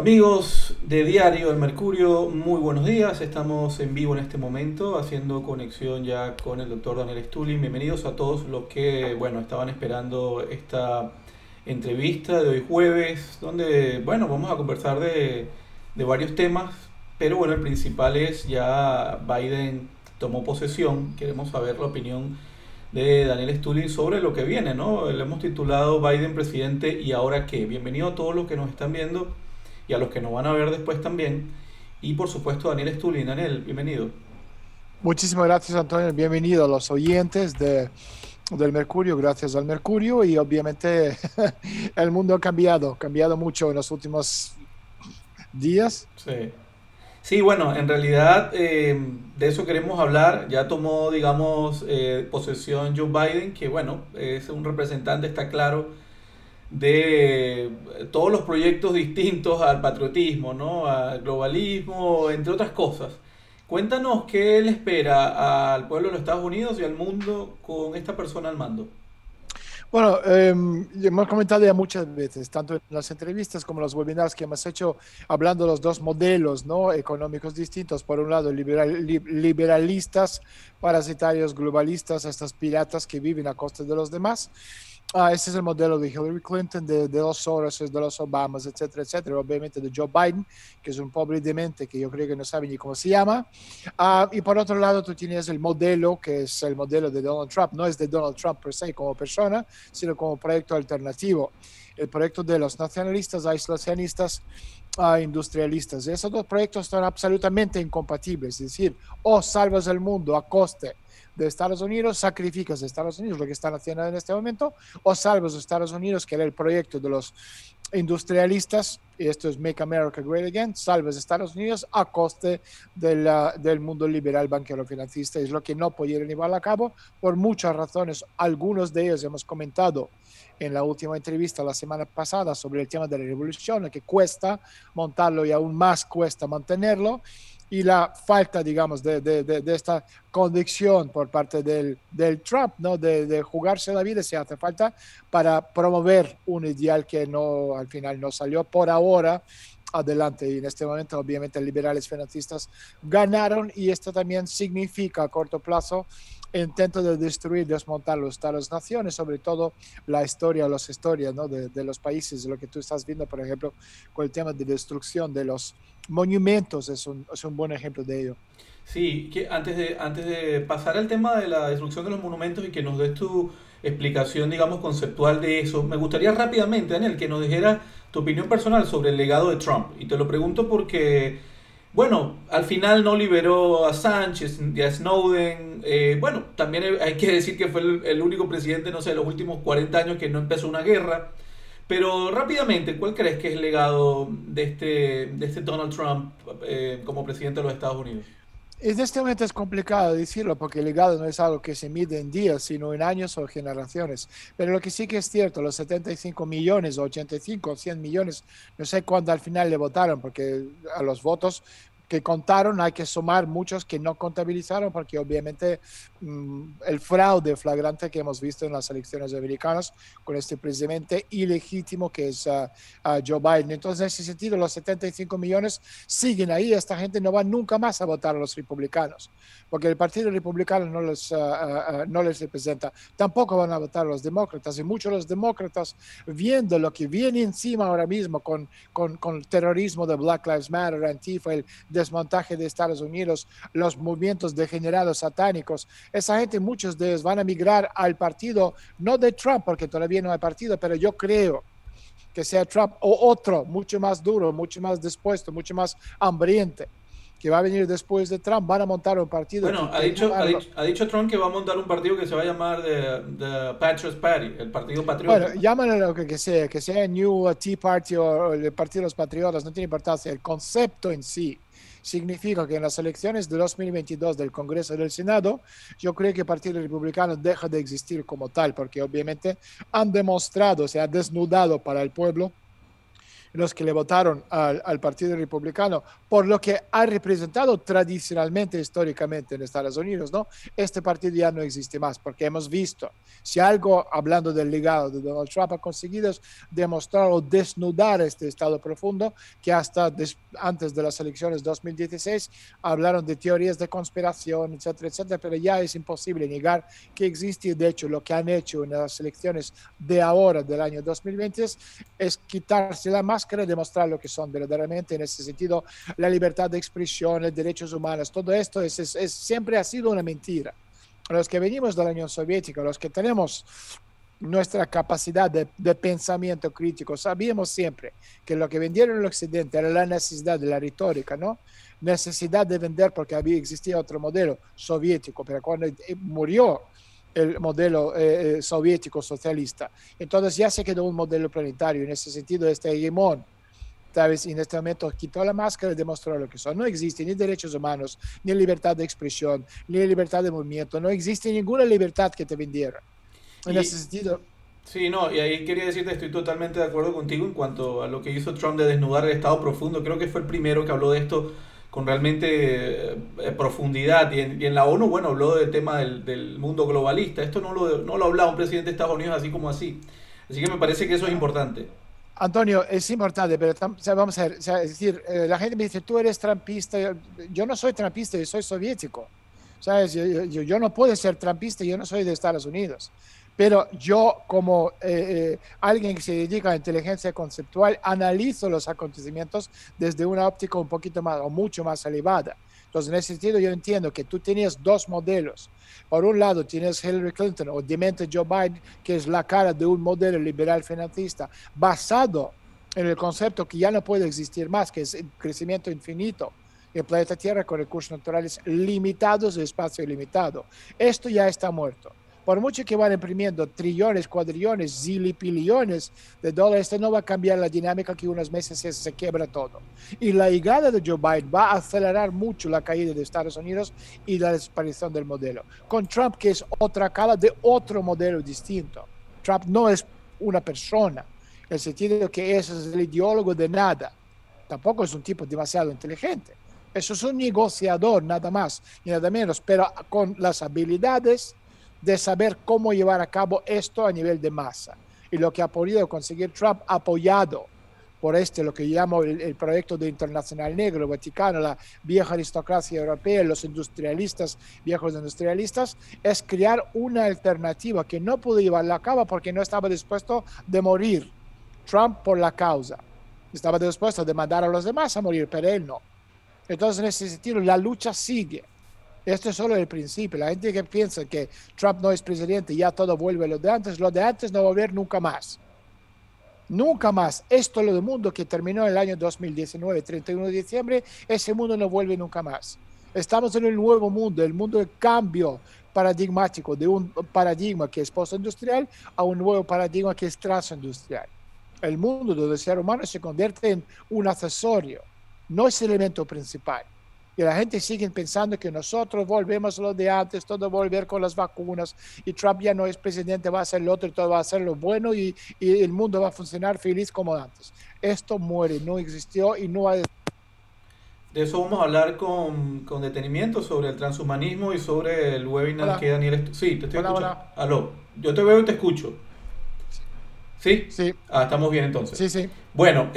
Amigos de Diario El Mercurio, muy buenos días. Estamos en vivo en este momento haciendo conexión ya con el doctor Daniel Stulin. Bienvenidos a todos los que, bueno, estaban esperando esta entrevista de hoy jueves, donde, bueno, vamos a conversar de varios temas, pero bueno, el principal es ya Biden tomó posesión. Queremos saber la opinión de Daniel Stulin sobre lo que viene, ¿no? Le hemos titulado Biden presidente y ahora qué. Bienvenido a todos los que nos están viendo y a los que nos van a ver después también. Y por supuesto, Daniel Stulin. Daniel, bienvenido. Muchísimas gracias, Antonio. Bienvenido a los oyentes del Mercurio, gracias al Mercurio. Y obviamente el mundo ha cambiado mucho en los últimos días. Sí. Sí, bueno, en realidad de eso queremos hablar. Ya tomó, digamos, posesión Joe Biden, que bueno, es un representante, está claro, de todos los proyectos distintos al patriotismo, ¿no? Al globalismo, entre otras cosas. Cuéntanos qué le espera al pueblo de los Estados Unidos y al mundo con esta persona al mando. Bueno, hemos comentado ya muchas veces, tanto en las entrevistas como en los webinars que hemos hecho, hablando de los dos modelos, ¿no?, económicos distintos. Por un lado, liberalistas, parasitarios, globalistas, estas piratas que viven a costa de los demás. Este es el modelo de Hillary Clinton, de los Soros, de los Obamas, etcétera, etcétera. Obviamente de Joe Biden, que es un pobre demente que yo creo que no sabe ni cómo se llama. Y por otro lado, tú tienes el modelo, que es el modelo de Donald Trump. No es de Donald Trump per se como persona, sino como proyecto alternativo. El proyecto de los nacionalistas, aislacionistas, industrialistas. Esos dos proyectos son absolutamente incompatibles. Es decir, o salvas el mundo a coste de Estados Unidos, sacrificas a Estados Unidos, lo que están haciendo en este momento, o salvas a Estados Unidos, que era el proyecto de los industrialistas, y esto es Make America Great Again, salvas a Estados Unidos a coste del mundo liberal banquero financista. Es lo que no pudieron llevar a cabo por muchas razones. Algunos de ellos hemos comentado en la última entrevista la semana pasada sobre el tema de la revolución, que cuesta montarlo y aún más cuesta mantenerlo, y la falta, digamos, de esta convicción por parte del Trump, ¿no?, de jugarse la vida si hace falta para promover un ideal que no, al final no salió por ahora adelante. Y en este momento, obviamente, liberales financistas ganaron, y esto también significa a corto plazo intento de destruir, desmontar los estados-naciones, sobre todo la historia, las historias, ¿no?, de los países, lo que tú estás viendo, por ejemplo, con el tema de destrucción de los monumentos, es un buen ejemplo de ello. Sí, que antes de pasar al tema de la destrucción de los monumentos y que nos des tu explicación, digamos, conceptual de eso, me gustaría rápidamente, Daniel, que nos dijera tu opinión personal sobre el legado de Trump. Y te lo pregunto porque, bueno, al final no liberó a Sánchez y a Snowden. Bueno, también hay que decir que fue el único presidente, no sé, de los últimos 40 años que no empezó una guerra. Pero rápidamente, ¿cuál crees que es el legado de este Donald Trump como presidente de los Estados Unidos? En este momento es complicado decirlo porque el legado no es algo que se mide en días, sino en años o generaciones. Pero lo que sí que es cierto, los 75 millones o 85 o 100 millones, no sé cuándo al final le votaron, porque a los votos que contaron hay que sumar muchos que no contabilizaron, porque obviamente el fraude flagrante que hemos visto en las elecciones americanas con este presidente ilegítimo que es Joe Biden. Entonces, en ese sentido, los 75 millones siguen ahí. Esta gente no va nunca más a votar a los republicanos, porque el Partido Republicano no les representa. Tampoco van a votar a los demócratas, y muchos de los demócratas, viendo lo que viene encima ahora mismo con el terrorismo de Black Lives Matter, Antifa, el desmontaje de Estados Unidos, los movimientos degenerados satánicos, esa gente, muchos de ellos van a migrar al partido, no de Trump, porque todavía no hay partido, pero yo creo que sea Trump o otro, mucho más duro, mucho más dispuesto, mucho más hambriente, que va a venir después de Trump. Van a montar un partido Bueno, que no va a... ha dicho Trump que va a montar un partido que se va a llamar the Patriots Party, el Partido Patriota, Bueno, ¿no? llámalo lo que sea New Tea Party o el Partido de los Patriotas, no tiene importancia. El concepto en sí significa que en las elecciones de 2022 del Congreso y del Senado, yo creo que el Partido Republicano deja de existir como tal, porque obviamente han demostrado, se ha desnudado para el pueblo los que le votaron al Partido Republicano, por lo que ha representado tradicionalmente, históricamente en Estados Unidos, ¿no? Este partido ya no existe más, porque hemos visto, si algo, hablando del legado de Donald Trump, ha conseguido demostrar o desnudar este estado profundo, que hasta antes de las elecciones 2016 hablaron de teorías de conspiración, etcétera, etcétera, pero ya es imposible negar que existe, y de hecho lo que han hecho en las elecciones de ahora, del año 2020, es quitarse la máscara y demostrar lo que son verdaderamente. En ese sentido, la libertad de expresión, los derechos humanos, todo esto siempre ha sido una mentira. Los que venimos de la Unión Soviética, los que tenemos nuestra capacidad de pensamiento crítico, sabíamos siempre que lo que vendieron en el Occidente era la necesidad de la retórica, ¿no? Necesidad de vender porque existía otro modelo soviético, pero cuando murió el modelo soviético socialista, entonces ya se quedó un modelo planetario. En ese sentido, este hegemón, ¿sabes? En este momento quitó la máscara y demostró lo que son. No existe ni derechos humanos, ni libertad de expresión, ni libertad de movimiento. No existe ninguna libertad que te vendiera. En ese sentido. Sí, no, y ahí quería decirte, estoy totalmente de acuerdo contigo en cuanto a lo que hizo Trump de desnudar el Estado profundo. Creo que fue el primero que habló de esto con realmente profundidad. Y en la ONU, bueno, habló del tema del mundo globalista. Esto no lo hablaba un presidente de Estados Unidos así como así. Así que me parece que eso es importante. Antonio, es importante, pero vamos a ver, es decir, la gente me dice, tú eres trampista. Yo no soy trampista, yo soy soviético. ¿Sabes? Yo no puedo ser trampista, yo no soy de Estados Unidos. Pero yo, como alguien que se dedica a inteligencia conceptual, analizo los acontecimientos desde una óptica un poquito más o mucho más elevada. Entonces, en ese sentido, yo entiendo que tú tenías dos modelos. Por un lado, tienes Hillary Clinton o demente Joe Biden, que es la cara de un modelo liberal financista basado en el concepto que ya no puede existir más, que es el crecimiento infinito en el planeta Tierra con recursos naturales limitados y espacio limitado. Esto ya está muerto. Por mucho que van imprimiendo trillones, cuadrillones, zilipillones de dólares, esto no va a cambiar la dinámica, que unos meses se quiebra todo. Y la llegada de Joe Biden va a acelerar mucho la caída de Estados Unidos y la desaparición del modelo. Con Trump, que es otra cara de otro modelo distinto. Trump no es una persona, en el sentido de que es el ideólogo de nada. Tampoco es un tipo demasiado inteligente. Eso es un negociador, nada más y nada menos, pero con las habilidades de saber cómo llevar a cabo esto a nivel de masa. Y lo que ha podido conseguir Trump, apoyado por lo que llamo el proyecto de Internacional Negro, Vaticano, la vieja aristocracia europea, los industrialistas, viejos industrialistas, es crear una alternativa que no pudo llevarla a cabo porque no estaba dispuesto de morir Trump por la causa. Estaba dispuesto de mandar a los demás a morir, pero él no. Entonces, en ese sentido, la lucha sigue. Esto es solo el principio. La gente que piensa que Trump no es presidente y ya todo vuelve a lo de antes no va a volver nunca más. Nunca más. Esto es lo del mundo que terminó en el año 2019, 31 de diciembre, ese mundo no vuelve nunca más. Estamos en el nuevo mundo, el mundo de cambio paradigmático, de un paradigma que es postindustrial a un nuevo paradigma que es transindustrial. El mundo donde el ser humano se convierte en un accesorio, no es el elemento principal. Y la gente sigue pensando que nosotros volvemos a lo de antes, todo va a volver con las vacunas, y Trump ya no es presidente, va a ser lo otro, y todo va a ser lo bueno, y el mundo va a funcionar feliz como antes. Esto muere, no existió y no hay. De eso vamos a hablar con detenimiento sobre el transhumanismo y sobre el webinar Hola. que Daniel... Sí, te estoy Hola, escuchando. hola. Aló, yo te veo y te escucho. ¿Sí? Sí, Ah, estamos bien entonces. sí, sí. Bueno,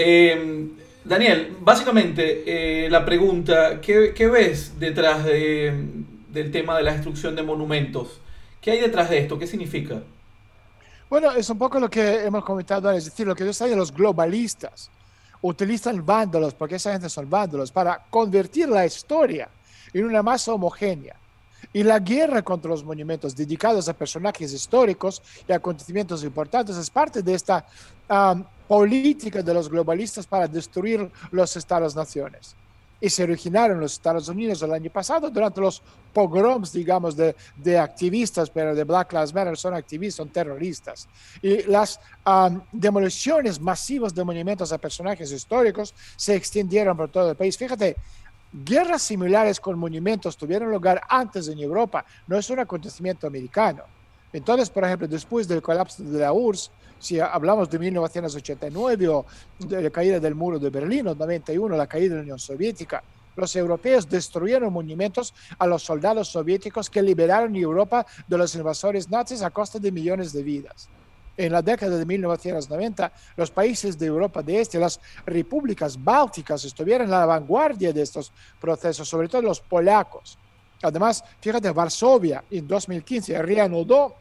Daniel, básicamente la pregunta, ¿qué ves detrás del tema de la destrucción de monumentos? ¿Qué hay detrás de esto? ¿Qué significa? Bueno, es un poco lo que hemos comentado, es decir, lo que yo sé, los globalistas utilizan vándalos, porque esa gente son vándalos, para convertir la historia en una masa homogénea. Y la guerra contra los monumentos dedicados a personajes históricos y acontecimientos importantes es parte de esta política de los globalistas para destruir los estados-naciones. Y se originaron en los Estados Unidos el año pasado durante los pogroms, digamos, de activistas, pero de Black Lives Matter, son activistas, son terroristas. Y las demoliciones masivas de monumentos a personajes históricos se extendieron por todo el país. Fíjate, guerras similares con monumentos tuvieron lugar antes en Europa, no es un acontecimiento americano. Entonces, por ejemplo, después del colapso de la URSS, si hablamos de 1989 o de la caída del muro de Berlín, o 91, la caída de la Unión Soviética, los europeos destruyeron monumentos a los soldados soviéticos que liberaron Europa de los invasores nazis a costa de millones de vidas. En la década de 1990, los países de Europa de Este, las repúblicas bálticas, estuvieron en la vanguardia de estos procesos, sobre todo los polacos. Además, fíjate, Varsovia en 2015 reanudó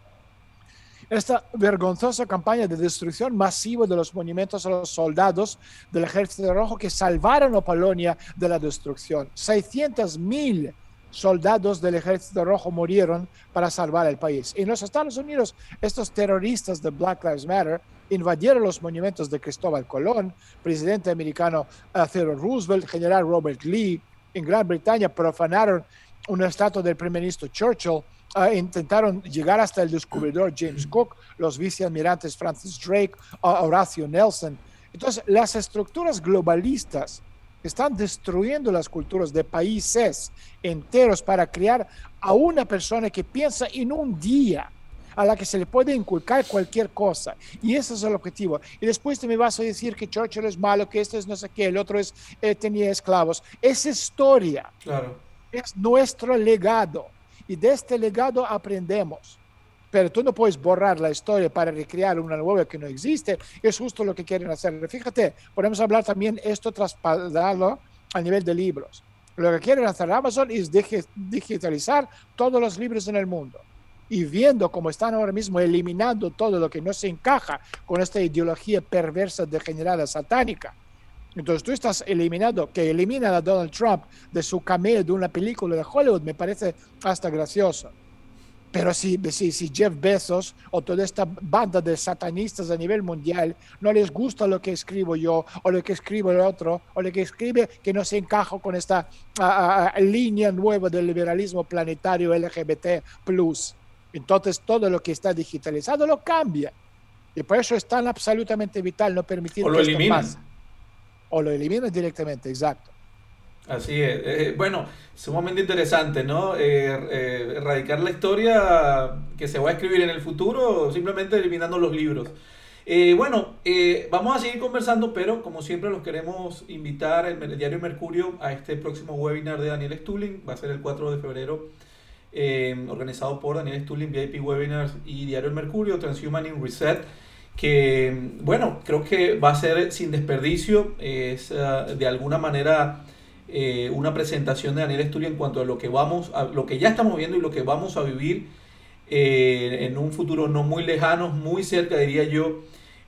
esta vergonzosa campaña de destrucción masiva de los monumentos a los soldados del Ejército Rojo que salvaron a Polonia de la destrucción. 600.000 soldados del Ejército Rojo murieron para salvar el país. En los Estados Unidos, estos terroristas de Black Lives Matter invadieron los monumentos de Cristóbal Colón, presidente americano Theodore Roosevelt, general Robert Lee. En Gran Bretaña profanaron una estatua del primer ministro Churchill. Intentaron llegar hasta el descubridor James Cook, los vicealmirantes Francis Drake, Horatio Nelson. Entonces, las estructuras globalistas están destruyendo las culturas de países enteros para crear a una persona que piensa en un día, a la que se le puede inculcar cualquier cosa. Y ese es el objetivo. Y después te me vas a decir que Churchill es malo, que este es no sé qué, el otro es, tenía esclavos. Es historia. Claro. Es nuestro legado. Y de este legado aprendemos. Pero tú no puedes borrar la historia para recrear una nueva que no existe. Es justo lo que quieren hacer. Fíjate, podemos hablar también esto traspadarlo a nivel de libros. Lo que quieren hacer Amazon es digitalizar todos los libros en el mundo. Y viendo cómo están ahora mismo eliminando todo lo que no se encaja con esta ideología perversa, degenerada, satánica. Entonces tú estás eliminando, que eliminan a Donald Trump de su cameo de una película de Hollywood, me parece hasta gracioso. Pero si Jeff Bezos o toda esta banda de satanistas a nivel mundial no les gusta lo que escribo yo, o lo que escribe el otro, o lo que escribe que no se encaja con esta línea nueva del liberalismo planetario LGBT+, entonces todo lo que está digitalizado lo cambia. Y por eso es tan absolutamente vital no permitir que esto pase. O lo eliminas directamente, exacto. Así es. Bueno, sumamente interesante, ¿no? Erradicar la historia que se va a escribir en el futuro simplemente eliminando los libros. Vamos a seguir conversando, pero como siempre los queremos invitar el diario Mercurio a este próximo webinar de Daniel Stulin. Va a ser el 4 de febrero, organizado por Daniel Stulin, VIP Webinars y Diario El Mercurio, Transhuman in Reset, que, bueno, creo que va a ser sin desperdicio. Es de alguna manera una presentación de Daniel Stulin en cuanto a lo que ya estamos viendo y lo que vamos a vivir en un futuro no muy lejano, muy cerca, diría yo,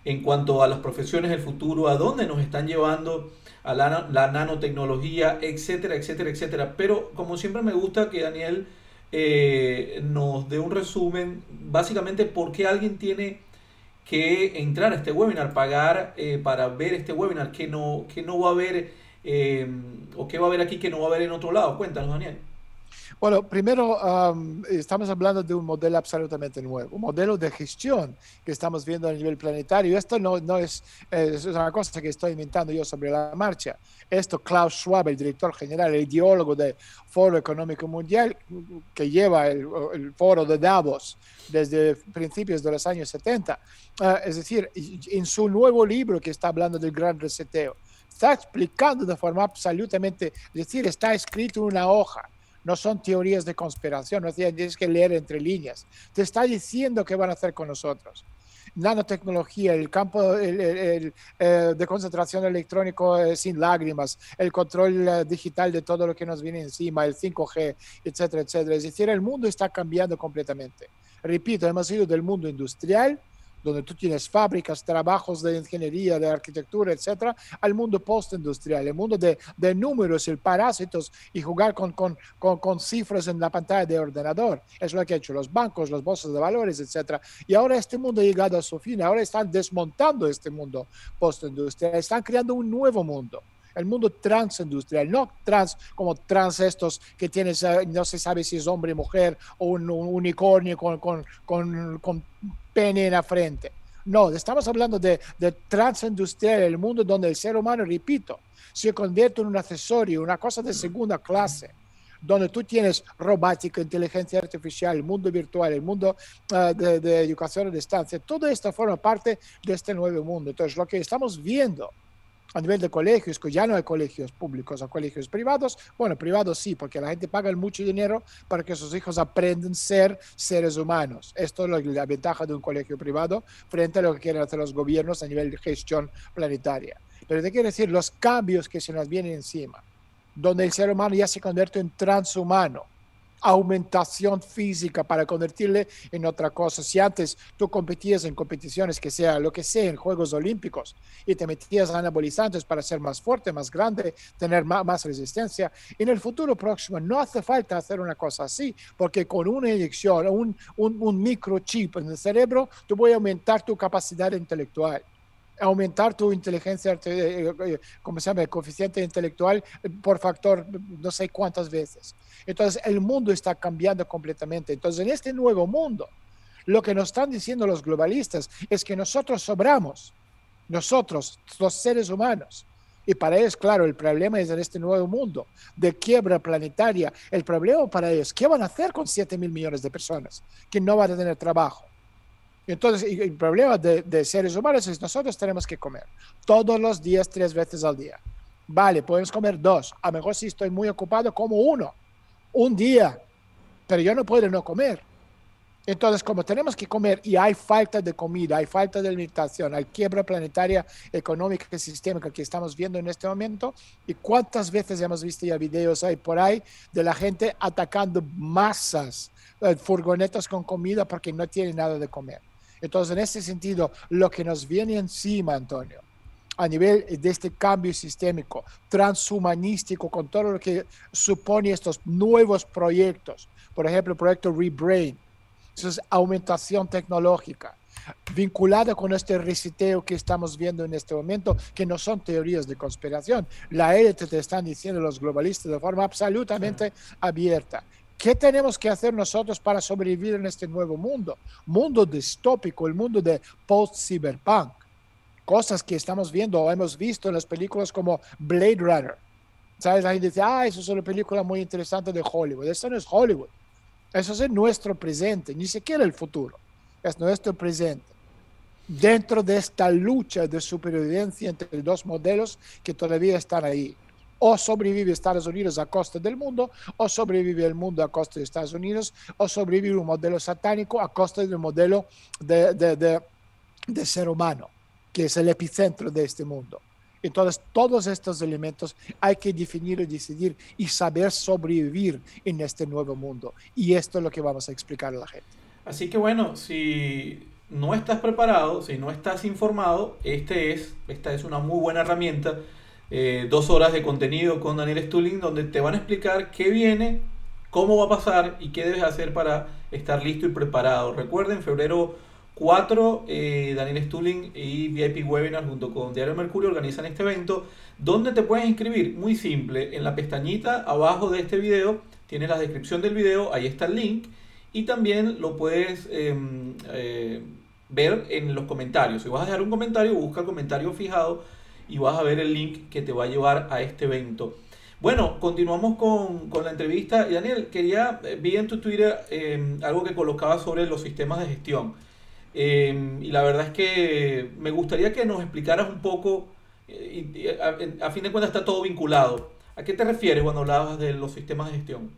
en cuanto a las profesiones del futuro, a dónde nos están llevando a la nanotecnología, etcétera, etcétera, etcétera. Pero como siempre me gusta que Daniel nos dé un resumen, básicamente por qué alguien tiene que entrar a este webinar, pagar para ver este webinar, que no va a haber o qué va a haber aquí que no va a haber en otro lado. Cuéntanos, Daniel. Bueno, primero estamos hablando de un modelo absolutamente nuevo, un modelo de gestión que estamos viendo a nivel planetario. Esto no es una cosa que estoy inventando yo sobre la marcha. Esto Klaus Schwab, el director general, el ideólogo del Foro Económico Mundial, que lleva el foro de Davos desde principios de los años 70, es decir, en su nuevo libro que está hablando del gran reseteo, está explicando de forma absolutamente, es decir, está escrito en una hoja. No son teorías de conspiración, no tienes que leer entre líneas. Te está diciendo qué van a hacer con nosotros. Nanotecnología, el campo de concentración electrónico sin lágrimas, el control digital de todo lo que nos viene encima, el 5G, etcétera, etcétera. Es decir, el mundo está cambiando completamente. Repito, hemos ido del mundo industrial, donde tú tienes fábricas, trabajos de ingeniería, de arquitectura, etcétera, al mundo postindustrial, el mundo de números y parásitos y jugar con cifras en la pantalla de ordenador. Es lo que han hecho los bancos, los bolsas de valores, etcétera. Y ahora este mundo ha llegado a su fin, ahora están desmontando este mundo postindustrial, están creando un nuevo mundo. El mundo transindustrial, no trans como trans estos que tienes, no se sabe si es hombre o mujer, o un unicornio con pene en la frente. No, estamos hablando de transindustrial, el mundo donde el ser humano, repito, se convierte en un accesorio, una cosa de segunda clase, donde tú tienes robótica, inteligencia artificial, el mundo virtual, el mundo de educación a distancia, todo esto forma parte de este nuevo mundo. Entonces, lo que estamos viendo a nivel de colegios, que ya no hay colegios públicos o colegios privados, bueno, privados sí, porque la gente paga mucho dinero para que sus hijos aprendan a ser seres humanos. Esto es la ventaja de un colegio privado frente a lo que quieren hacer los gobiernos a nivel de gestión planetaria. Pero te quiero decir, los cambios que se nos vienen encima, donde el ser humano ya se convierte en transhumano, aumentación física para convertirle en otra cosa. Si antes tú competías en competiciones, que sea lo que sea, en Juegos Olímpicos, y te metías anabolizantes para ser más fuerte, más grande, tener más resistencia, en el futuro próximo no hace falta hacer una cosa así, porque con una inyección, un microchip en el cerebro, tú voy a aumentar tu capacidad intelectual, aumentar tu inteligencia, ¿cómo se llama? El coeficiente intelectual por factor no sé cuántas veces. Entonces, el mundo está cambiando completamente. Entonces, en este nuevo mundo, lo que nos están diciendo los globalistas es que nosotros sobramos, nosotros, los seres humanos. Y para ellos, claro, el problema es en este nuevo mundo de quiebra planetaria. El problema para ellos, ¿qué van a hacer con 7.000 millones de personas que no van a tener trabajo? Entonces, el problema de seres humanos es nosotros tenemos que comer todos los días, 3 veces al día. Vale, podemos comer 2. A lo mejor si estoy muy ocupado, como 1, un día, pero yo no puedo no comer. Entonces, como tenemos que comer y hay falta de comida, hay falta de alimentación, hay quiebra planetaria, económica y sistémica que estamos viendo en este momento, y cuántas veces hemos visto ya videos ahí por ahí de la gente atacando masas, furgonetas con comida porque no tienen nada de comer. Entonces, en ese sentido, lo que nos viene encima, Antonio, a nivel de este cambio sistémico, transhumanístico, con todo lo que supone estos nuevos proyectos, por ejemplo, el proyecto Rebrain, eso es aumentación tecnológica, vinculada con este reseteo que estamos viendo en este momento, que no son teorías de conspiración. La élite te están diciendo los globalistas de forma absolutamente abierta. ¿Qué tenemos que hacer nosotros para sobrevivir en este nuevo mundo? Mundo distópico, el mundo de post-cyberpunk. Cosas que estamos viendo o hemos visto en las películas como Blade Runner. ¿Sabes? La gente dice, eso es una película muy interesante de Hollywood. Eso no es Hollywood. Eso es nuestro presente, ni siquiera el futuro. Es nuestro presente. Dentro de esta lucha de supervivencia entre dos modelos que todavía están ahí. O sobrevive Estados Unidos a costa del mundo, o sobrevive el mundo a costa de Estados Unidos, o sobrevive un modelo satánico a costa del modelo de ser humano, que es el epicentro de este mundo. Entonces, todos estos elementos hay que definir y decidir y saber sobrevivir en este nuevo mundo. Y esto es lo que vamos a explicar a la gente. Así que bueno, si no estás preparado, si no estás informado, esta es una muy buena herramienta. 2 horas de contenido con Daniel Stulin, donde te van a explicar qué viene, cómo va a pasar y qué debes hacer para estar listo y preparado. Recuerden, febrero 4, Daniel Stulin y VIP Webinar junto con Diario Mercurio organizan este evento, donde te puedes inscribir. Muy simple, en la pestañita abajo de este video tienes la descripción del video, ahí está el link, y también lo puedes ver en los comentarios. Si vas a dejar un comentario, busca el comentario fijado y vas a ver el link que te va a llevar a este evento. Bueno, continuamos con la entrevista. Y Daniel, vi en tu Twitter algo que colocabas sobre los sistemas de gestión. Y la verdad es que me gustaría que nos explicaras un poco, a fin de cuentas está todo vinculado. ¿A qué te refieres cuando hablabas de los sistemas de gestión?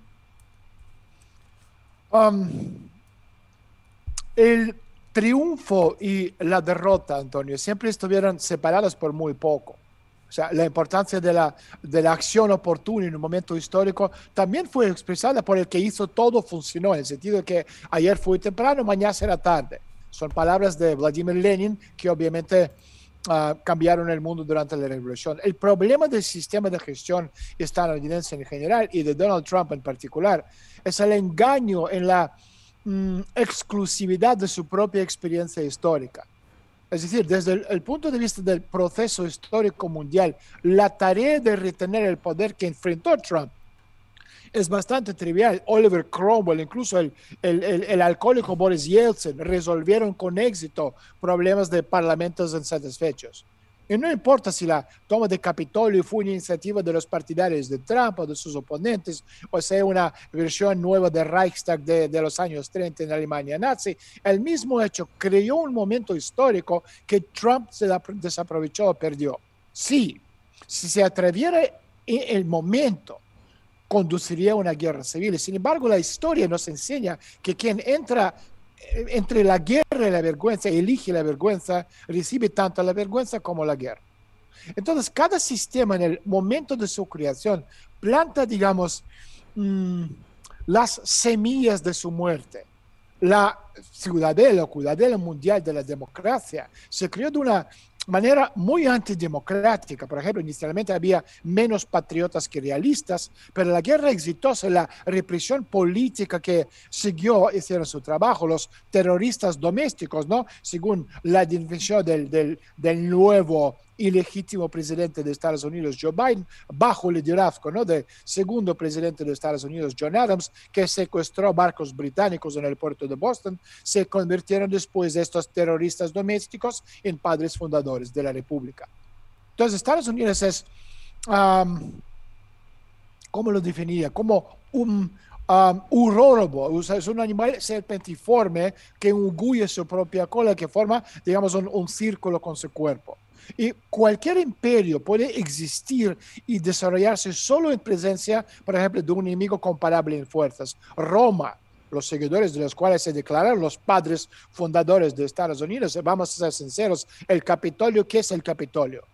El triunfo y la derrota, Antonio, siempre estuvieron separados por muy poco. O sea, la importancia de la acción oportuna en un momento histórico también fue expresada por el que hizo todo funcionó, en el sentido de que ayer fue temprano, mañana será tarde. Son palabras de Vladimir Lenin que obviamente cambiaron el mundo durante la revolución. El problema del sistema de gestión estadounidense en general y de Donald Trump en particular es el engaño en la exclusividad de su propia experiencia histórica. Es decir, desde el punto de vista del proceso histórico mundial, la tarea de retener el poder que enfrentó Trump es bastante trivial. Oliver Cromwell, incluso el alcohólico Boris Yeltsin, resolvieron con éxito problemas de parlamentos insatisfechos. Y no importa si la toma de Capitolio fue una iniciativa de los partidarios de Trump o de sus oponentes, o sea, una versión nueva del Reichstag de los años 30 en Alemania nazi, el mismo hecho creó un momento histórico que Trump se desaprovechó o perdió. Sí, si se atreviera en el momento, conduciría a una guerra civil. Sin embargo, la historia nos enseña que quien entra entre la guerra y la vergüenza, elige la vergüenza, recibe tanto la vergüenza como la guerra. Entonces, cada sistema en el momento de su creación planta, digamos, las semillas de su muerte. La ciudadela mundial de la democracia se creó de una manera muy antidemocrática. Por ejemplo, inicialmente había menos patriotas que realistas, pero la guerra exitosa, la represión política que siguió, hicieron su trabajo, los terroristas domésticos, ¿no? Según la definición del nuevo ilegítimo presidente de Estados Unidos, Joe Biden, bajo el liderazgo, ¿no?, del segundo presidente de Estados Unidos, John Adams, que secuestró barcos británicos en el puerto de Boston, se convirtieron después de estos terroristas domésticos en padres fundadores de la República. Entonces, Estados Unidos es, ¿cómo lo definía? Como un urólogo, o sea, es un animal serpentiforme que engulle su propia cola, que forma, digamos, un círculo con su cuerpo. Y cualquier imperio puede existir y desarrollarse solo en presencia, por ejemplo, de un enemigo comparable en fuerzas. Roma, los seguidores de los cuales se declararon los padres fundadores de Estados Unidos, vamos a ser sinceros, el Capitolio, ¿qué es el Capitolio?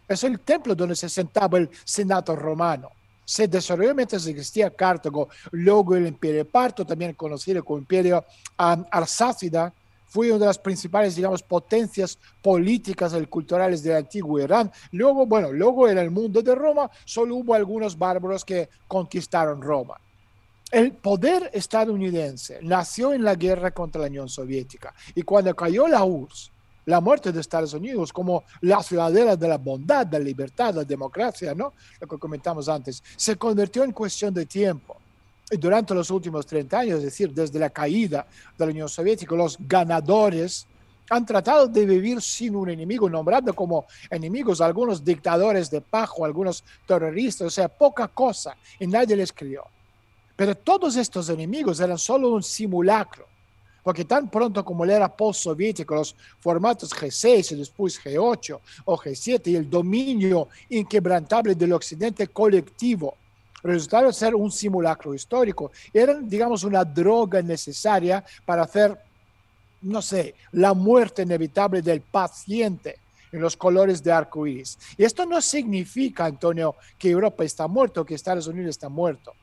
Es el templo donde se sentaba el Senato romano. Se desarrolló mientras existía Cartago, luego el Imperio Parto, también conocido como Imperio Arsácida, fue una de las principales, digamos, potencias políticas y culturales del antiguo Irán. Luego en el mundo de Roma solo hubo algunos bárbaros que conquistaron Roma. El poder estadounidense nació en la guerra contra la Unión Soviética, y cuando cayó la URSS, la muerte de Estados Unidos como la ciudadela de la bondad, de la libertad, de la democracia, ¿no?, lo que comentamos antes, se convirtió en cuestión de tiempo. Y durante los últimos 30 años, es decir, desde la caída de la Unión Soviética, los ganadores han tratado de vivir sin un enemigo, nombrando como enemigos a algunos dictadores de paja, algunos terroristas, o sea, poca cosa, y nadie les creyó. Pero todos estos enemigos eran solo un simulacro, porque tan pronto como la era post-soviética, los formatos G6 y después G8 o G7 y el dominio inquebrantable del occidente colectivo resultaron ser un simulacro histórico. Eran, digamos, una droga necesaria para hacer, no sé, la muerte inevitable del paciente en los colores de arco iris. Y esto no significa, Antonio, que Europa está muerto, que Estados Unidos está muerto.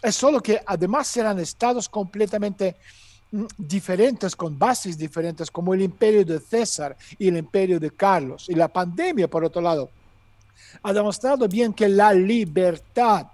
Es solo que además eran estados completamente diferentes, con bases diferentes, como el imperio de César y el imperio de Carlos. Y la pandemia, por otro lado, ha demostrado bien que la libertad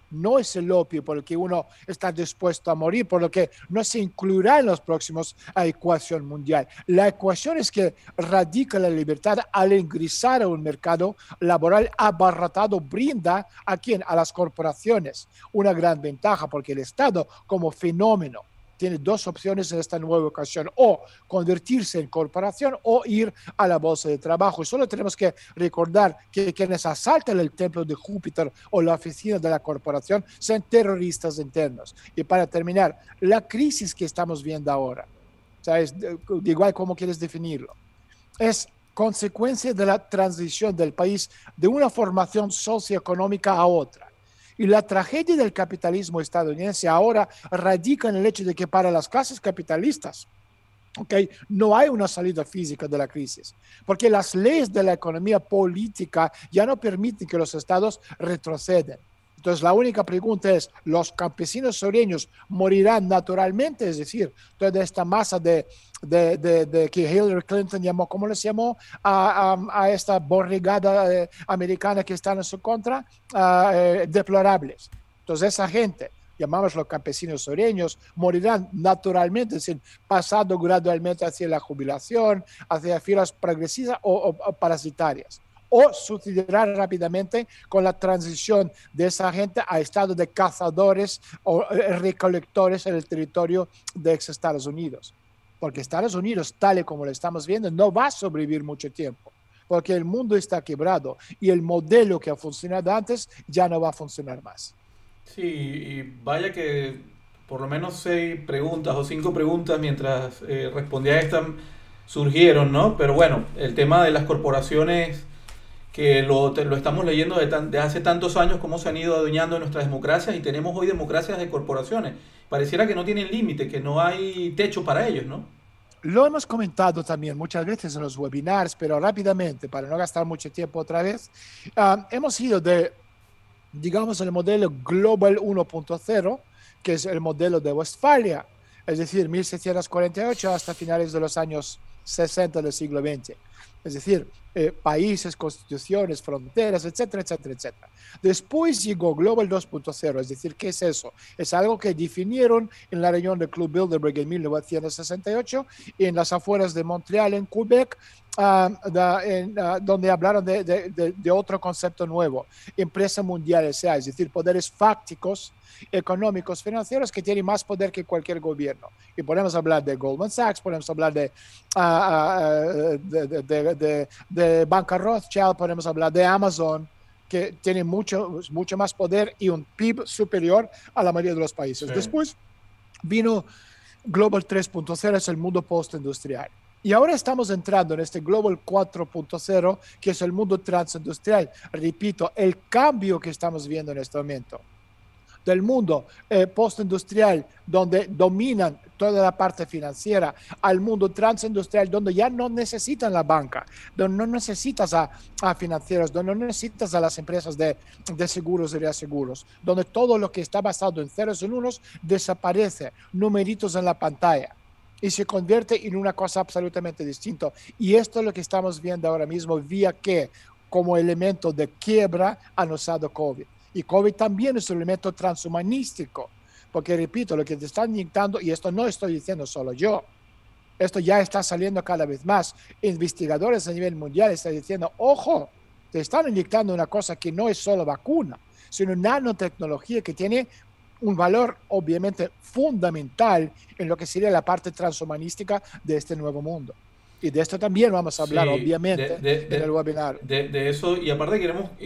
no es el opio por el que uno está dispuesto a morir, por lo que no se incluirá en los próximos a ecuación mundial. La ecuación es que radica la libertad al ingresar a un mercado laboral abarrotado. Brinda a quién, a las corporaciones, una gran ventaja, porque el Estado como fenómeno tiene dos opciones en esta nueva ocasión: o convertirse en corporación o ir a la bolsa de trabajo. Y solo tenemos que recordar que quienes asaltan el templo de Júpiter o la oficina de la corporación son terroristas internos. Y para terminar, la crisis que estamos viendo ahora, ¿sabes? Igual cómo quieres definirlo, es consecuencia de la transición del país de una formación socioeconómica a otra. Y la tragedia del capitalismo estadounidense ahora radica en el hecho de que para las clases capitalistas, no hay una salida física de la crisis, porque las leyes de la economía política ya no permiten que los estados retrocedan. Entonces, la única pregunta es, ¿los campesinos sureños morirán naturalmente? Es decir, toda esta masa de que Hillary Clinton llamó, ¿cómo les llamó a esta borregada americana que está en su contra? Deplorables. Entonces, esa gente, llamamos los campesinos sureños, morirán naturalmente, es decir, pasando gradualmente hacia la jubilación, hacia filas progresistas o parasitarias. O sucederá rápidamente con la transición de esa gente a estado de cazadores o recolectores en el territorio de ex Estados Unidos. Porque Estados Unidos, tal y como lo estamos viendo, no va a sobrevivir mucho tiempo. porque el mundo está quebrado y el modelo que ha funcionado antes ya no va a funcionar más. Sí, y vaya que por lo menos 6 preguntas o 5 preguntas mientras respondía a esta surgieron, ¿no? Pero bueno, el tema de las corporaciones que lo estamos leyendo de hace tantos años, cómo se han ido adueñando de nuestras democracias y tenemos hoy democracias de corporaciones. Pareciera que no tienen límite, que no hay techo para ellos, ¿no? Lo hemos comentado también muchas veces en los webinars, pero rápidamente, para no gastar mucho tiempo otra vez, hemos ido de, digamos, el modelo Global 1.0, que es el modelo de Westfalia, es decir, 1748 hasta finales de los años 60 del siglo XX. Es decir, países, constituciones, fronteras, etcétera, etcétera, etcétera. Después llegó Global 2.0, es decir, ¿qué es eso? Es algo que definieron en la reunión del Club Bilderberg en 1968 en las afueras de Montreal, en Quebec, donde hablaron de otro concepto nuevo, empresa mundial S.A., es decir, poderes fácticos, económicos, financieros que tienen más poder que cualquier gobierno. Y podemos hablar de Goldman Sachs, podemos hablar de Banca Rothschild, podemos hablar de Amazon, que tiene mucho más poder y un PIB superior a la mayoría de los países. Sí. Después vino Global 3.0, es el mundo postindustrial. Y ahora estamos entrando en este Global 4.0, que es el mundo transindustrial. Repito, el cambio que estamos viendo en este momento del mundo postindustrial, donde dominan toda la parte financiera, al mundo transindustrial, donde ya no necesitan la banca, donde no necesitas a financieros, donde no necesitas a las empresas de seguros y reaseguros, donde todo lo que está basado en ceros y unos desaparece, numeritos en la pantalla, y se convierte en una cosa absolutamente distinta. Y esto es lo que estamos viendo ahora mismo, vía que como elemento de quiebra han usado COVID. Y COVID también es un elemento transhumanístico, porque repito, lo que te están inyectando, y esto no estoy diciendo solo yo, esto ya está saliendo cada vez más. Investigadores a nivel mundial están diciendo, ojo, te están inyectando una cosa que no es solo vacuna, sino nanotecnología que tiene un valor obviamente fundamental en lo que sería la parte transhumanística de este nuevo mundo. Y de esto también vamos a hablar, Sí, obviamente, en el webinar. de eso, y aparte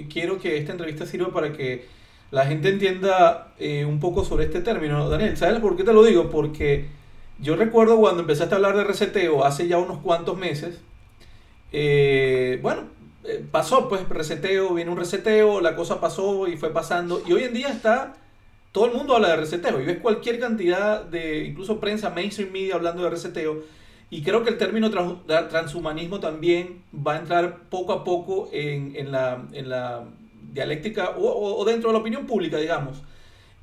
quiero que esta entrevista sirva para que la gente entienda un poco sobre este término. Daniel, ¿sabes por qué te lo digo? Porque yo recuerdo cuando empezaste a hablar de reseteo hace ya unos cuantos meses, pasó pues reseteo, viene un reseteo, la cosa pasó y fue pasando, y hoy en día todo el mundo habla de reseteo, y ves cualquier cantidad de, incluso prensa, mainstream media hablando de reseteo. Y creo que el término transhumanismo también va a entrar poco a poco en la dialéctica o dentro de la opinión pública, digamos.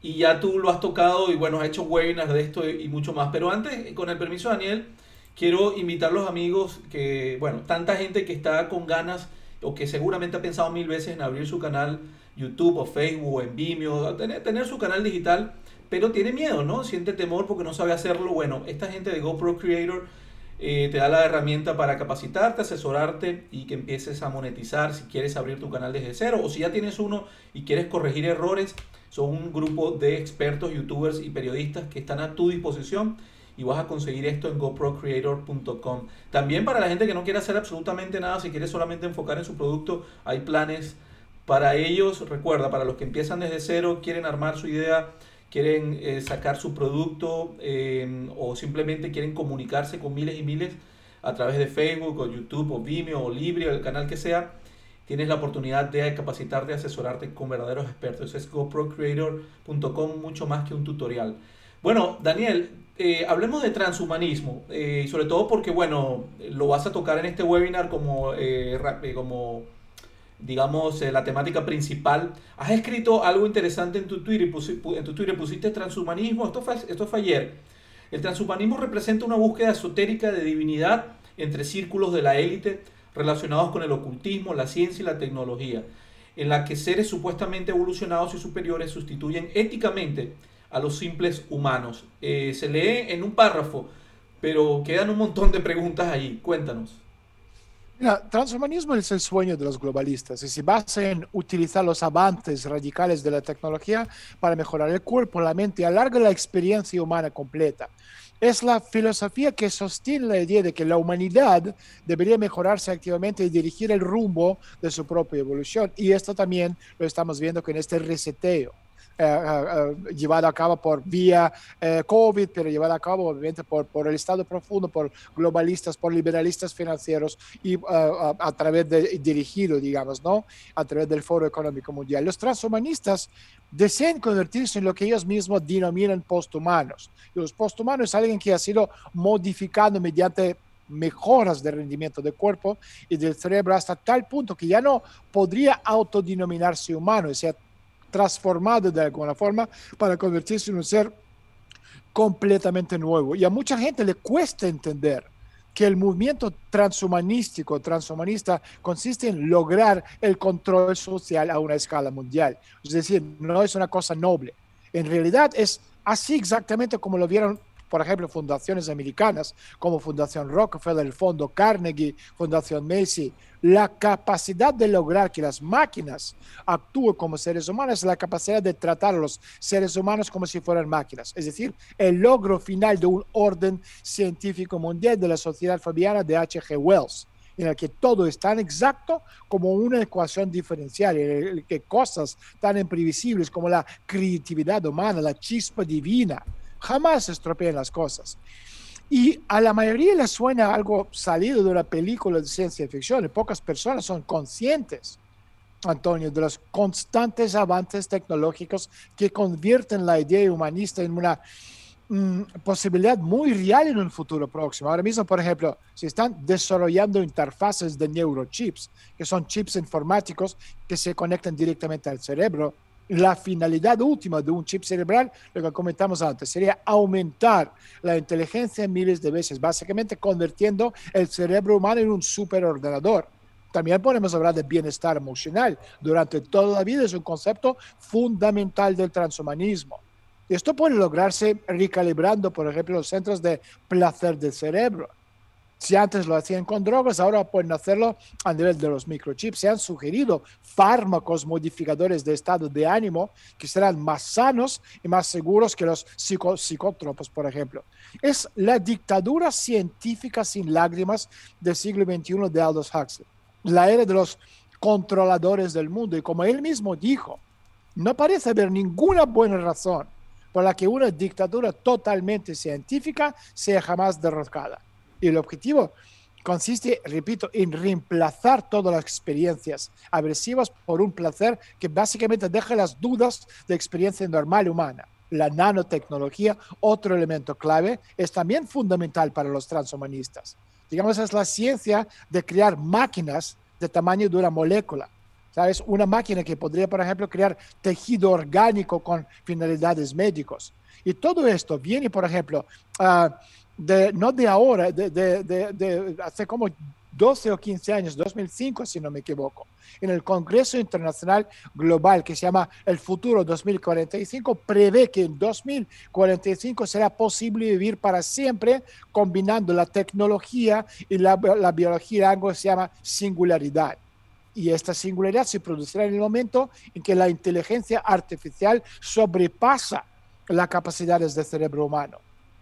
Y ya tú lo has tocado y bueno, has hecho webinars de esto y mucho más. Pero antes, con el permiso de Daniel, quiero invitar a los amigos que, bueno, tanta gente que está con ganas o que seguramente ha pensado 1000 veces en abrir su canal YouTube o Facebook o en Vimeo, tener su canal digital, pero tiene miedo, ¿no? Siente temor porque no sabe hacerlo. Bueno, esta gente de GoPro Creator te da la herramienta para capacitarte, asesorarte y que empieces a monetizar si quieres abrir tu canal desde cero o si ya tienes uno y quieres corregir errores. Son un grupo de expertos, youtubers y periodistas que están a tu disposición y vas a conseguir esto en goprocreator.com. También para la gente que no quiere hacer absolutamente nada, si quiere solamente enfocar en su producto, hay planes para ellos. Recuerda, para los que empiezan desde cero, quieren armar su idea, quieren sacar su producto o simplemente quieren comunicarse con miles y miles a través de Facebook o YouTube o Vimeo o Libre, el canal que sea, tienes la oportunidad de capacitarte y asesorarte con verdaderos expertos. Eso es goprocreator.com, mucho más que un tutorial. Bueno, Daniel, hablemos de transhumanismo, sobre todo porque, bueno, lo vas a tocar en este webinar como digamos, la temática principal. Has escrito algo interesante en tu Twitter, pusiste transhumanismo, esto fue ayer. El transhumanismo representa una búsqueda esotérica de divinidad entre círculos de la élite relacionados con el ocultismo, la ciencia y la tecnología, en la que seres supuestamente evolucionados y superiores sustituyen éticamente a los simples humanos. Se lee en un párrafo, pero quedan un montón de preguntas ahí. Cuéntanos. Mira, transhumanismo es el sueño de los globalistas y se basa en utilizar los avances radicales de la tecnología para mejorar el cuerpo, la mente y alargar la experiencia humana completa. es la filosofía que sostiene la idea de que la humanidad debería mejorarse activamente y dirigir el rumbo de su propia evolución. Y esto también lo estamos viendo con este reseteo. Llevado a cabo por vía COVID, pero llevado a cabo obviamente por el Estado profundo, por globalistas, por liberalistas financieros y a través de dirigido, digamos, ¿no? A través del Foro Económico Mundial. Los transhumanistas desean convertirse en lo que ellos mismos denominan posthumanos. Y los posthumanos es alguien que ha sido modificado mediante mejoras de rendimiento del cuerpo y del cerebro hasta tal punto que ya no podría autodenominarse humano, o sea, transformado de alguna forma para convertirse en un ser completamente nuevo. Y a mucha gente le cuesta entender que el movimiento transhumanista consiste en lograr el control social a una escala mundial. Es decir, no es una cosa noble. En realidad es así exactamente como lo vieron, por ejemplo, fundaciones americanas como Fundación Rockefeller, el Fondo Carnegie, Fundación Macy. La capacidad de lograr que las máquinas actúen como seres humanos es la capacidad de tratar a los seres humanos como si fueran máquinas. Es decir, el logro final de un orden científico mundial de la sociedad fabiana de H.G. Wells, en el que todo es tan exacto como una ecuación diferencial, en el que cosas tan imprevisibles como la creatividad humana, la chispa divina, jamás se estropean las cosas. Y a la mayoría les suena algo salido de una película de ciencia ficción, y pocas personas son conscientes, Antonio, de los constantes avances tecnológicos que convierten la idea humanista en una posibilidad muy real en un futuro próximo. Ahora mismo, por ejemplo, se están desarrollando interfaces de neurochips, que son chips informáticos que se conectan directamente al cerebro. La finalidad última de un chip cerebral, lo que comentamos antes, sería aumentar la inteligencia miles de veces, básicamente convirtiendo el cerebro humano en un superordenador. También podemos hablar de bienestar emocional. Durante toda la vida es un concepto fundamental del transhumanismo. Esto puede lograrse recalibrando, por ejemplo, los centros de placer del cerebro. Si antes lo hacían con drogas, ahora pueden hacerlo a nivel de los microchips. Se han sugerido fármacos modificadores de estado de ánimo que serán más sanos y más seguros que los psicótropos, por ejemplo. Es la dictadura científica sin lágrimas del siglo XXI de Aldous Huxley, la era de los controladores del mundo. Y como él mismo dijo, no parece haber ninguna buena razón por la que una dictadura totalmente científica sea jamás derrocada. Y el objetivo consiste, repito, en reemplazar todas las experiencias agresivas por un placer que básicamente deja las dudas de experiencia normal humana. La nanotecnología, otro elemento clave, es también fundamental para los transhumanistas. Digamos, es la ciencia de crear máquinas de tamaño de una molécula. ¿Sabes? Una máquina que podría, por ejemplo, crear tejido orgánico con finalidades médicas. Y todo esto viene, por ejemplo, no de ahora, de hace como 12 o 15 años, 2005, si no me equivoco, en el Congreso Internacional Global que se llama El Futuro 2045, prevé que en 2045 será posible vivir para siempre combinando la tecnología y la biología, algo que se llama singularidad. Y esta singularidad se producirá en el momento en que la inteligencia artificial sobrepasa las capacidades del cerebro humano.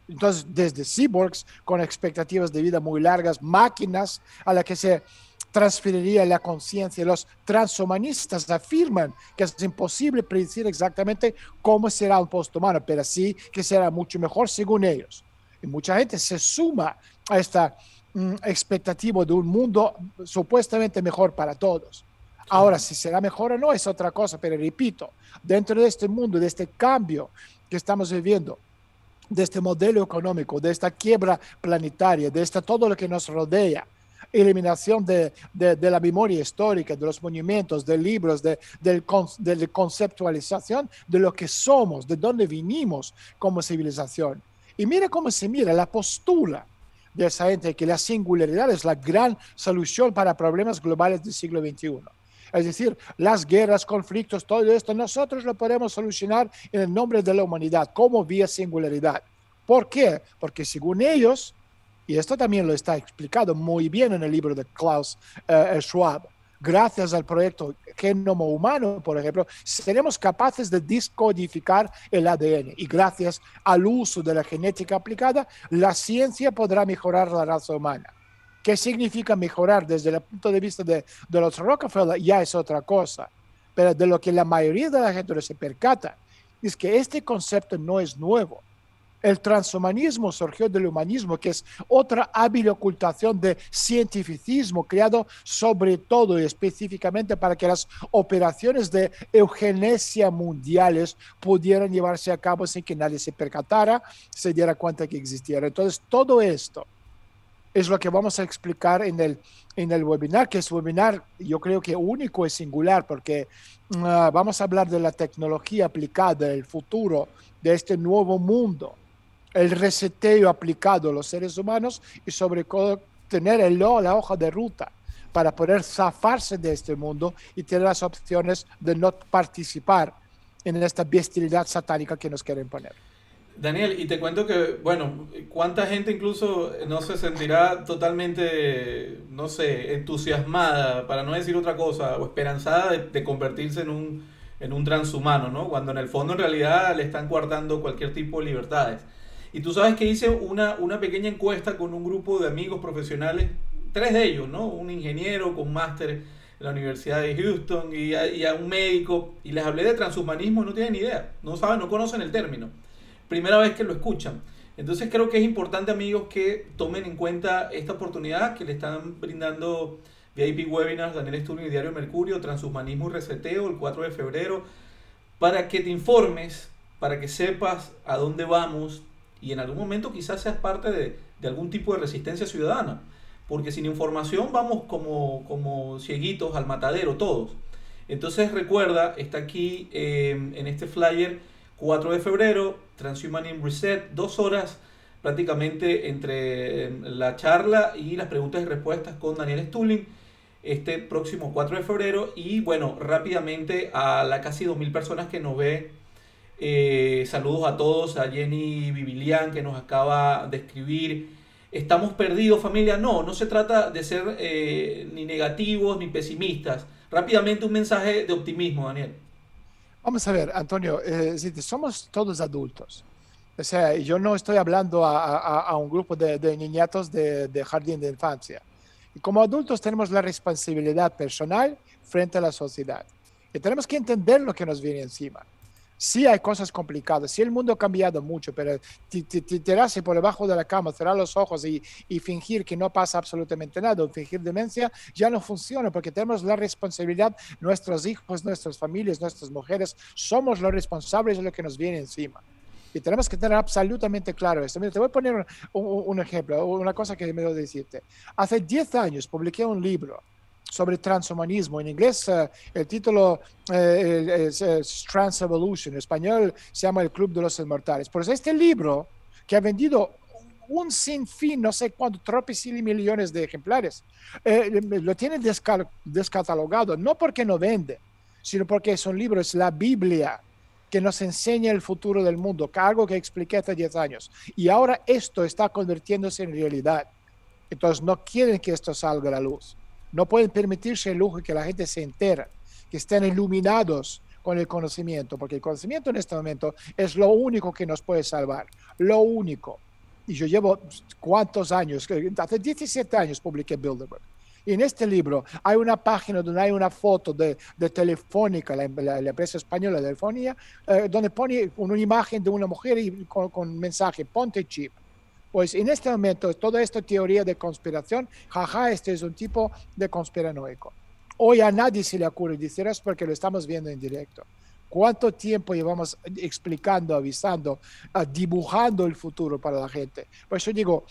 Entonces, desde cyborgs con expectativas de vida muy largas, máquinas a las que se transferiría la conciencia. Los transhumanistas afirman que es imposible predecir exactamente cómo será un posthumano, pero sí que será mucho mejor según ellos. Y mucha gente se suma a esta expectativa de un mundo supuestamente mejor para todos. Ahora, si será mejor o no es otra cosa, pero repito, dentro de este mundo, de este cambio que estamos viviendo, de este modelo económico, de esta quiebra planetaria, de todo lo que nos rodea, eliminación de la memoria histórica, de los monumentos, de libros, de conceptualización de lo que somos, de dónde vinimos como civilización. Y mira cómo se mira la postura de esa gente, que la singularidad es la gran solución para problemas globales del siglo XXI. Es decir, las guerras, conflictos, todo esto, nosotros lo podemos solucionar en el nombre de la humanidad, como vía singularidad. ¿Por qué? Porque según ellos, y esto también lo está explicado muy bien en el libro de Klaus Schwab, gracias al proyecto Genoma Humano, por ejemplo, seremos capaces de descodificar el ADN y gracias al uso de la genética aplicada, la ciencia podrá mejorar la raza humana. ¿Qué significa mejorar desde el punto de vista de los Rockefeller? Ya es otra cosa. Pero de lo que la mayoría de la gente no se percata es que este concepto no es nuevo. El transhumanismo surgió del humanismo, que es otra hábil ocultación de cientificismo creado sobre todo y específicamente para que las operaciones de eugenesia mundiales pudieran llevarse a cabo sin que nadie se percatara, se diera cuenta que existiera. Entonces, todo esto es lo que vamos a explicar en el webinar, que es un webinar yo creo que único y singular, porque vamos a hablar de la tecnología aplicada, el futuro de este nuevo mundo, el reseteo aplicado a los seres humanos y sobre todo tener la hoja de ruta para poder zafarse de este mundo y tener las opciones de no participar en esta bestialidad satánica que nos quieren poner. Daniel, y te cuento que, bueno, cuánta gente incluso no se sentirá totalmente, no sé, entusiasmada, para no decir otra cosa, o esperanzada de convertirse en un transhumano, ¿no? Cuando en el fondo en realidad le están coartando cualquier tipo de libertades. Y tú sabes que hice una pequeña encuesta con un grupo de amigos profesionales, tres de ellos, ¿no? Un ingeniero con máster en la Universidad de Houston y a un médico, y les hablé de transhumanismo, no tienen ni idea, no saben, no conocen el término. Primera vez que lo escuchan. Entonces creo que es importante, amigos, que tomen en cuenta esta oportunidad que le están brindando VIP Webinars, Daniel Stulin y Diario Mercurio, Transhumanismo y Reseteo, el 4 de febrero, para que te informes, para que sepas a dónde vamos y en algún momento quizás seas parte de algún tipo de resistencia ciudadana. Porque sin información vamos como cieguitos al matadero todos. Entonces recuerda, está aquí en este flyer, 4 de febrero, Transhumanism Reset, 2 horas prácticamente entre la charla y las preguntas y respuestas con Daniel Stulin, este próximo 4 de febrero. Y bueno, rápidamente a las casi 2000 personas que nos ve, saludos a todos, a Jenny Bibilian que nos acaba de escribir. ¿Estamos perdidos, familia? No, no se trata de ser ni negativos ni pesimistas. Rápidamente un mensaje de optimismo, Daniel. Vamos a ver, Antonio, somos todos adultos. O sea, yo no estoy hablando a un grupo de niñatos de jardín de infancia. Y como adultos tenemos la responsabilidad personal frente a la sociedad. Y tenemos que entender lo que nos viene encima. Sí hay cosas complicadas, sí el mundo ha cambiado mucho, pero tirarse por debajo de la cama, cerrar los ojos y fingir que no pasa absolutamente nada, o fingir demencia, ya no funciona porque tenemos la responsabilidad, nuestros hijos, nuestras familias, nuestras mujeres, somos los responsables de lo que nos viene encima. Y tenemos que tener absolutamente claro esto. Mira, te voy a poner un ejemplo, una cosa que me voy a decirte. Hace 10 años publiqué un libro sobre transhumanismo. En inglés el título es Trans Evolution. En español se llama El Club de los Inmortales. Pues este libro, que ha vendido un sinfín, no sé cuántos, tropecientos millones de ejemplares, lo tienen descatalogado, no porque no vende, sino porque es un libro, es la Biblia que nos enseña el futuro del mundo, algo que expliqué hace 10 años. Y ahora esto está convirtiéndose en realidad. Entonces no quieren que esto salga a la luz. No pueden permitirse el lujo que la gente se entera, que estén iluminados con el conocimiento, porque el conocimiento en este momento es lo único que nos puede salvar, lo único. Y yo llevo cuántos años, hace 17 años publiqué Bilderberg. Y en este libro hay una página donde hay una foto de Telefónica, la empresa española de telefonía, donde pone una imagen de una mujer y con mensaje, ponte chip. Pues en este momento, toda esta teoría de conspiración, jaja, este es un tipo de conspiranoico. Hoy a nadie se le ocurre decir eso porque lo estamos viendo en directo. ¿Cuánto tiempo llevamos explicando, avisando, dibujando el futuro para la gente? Por eso digo,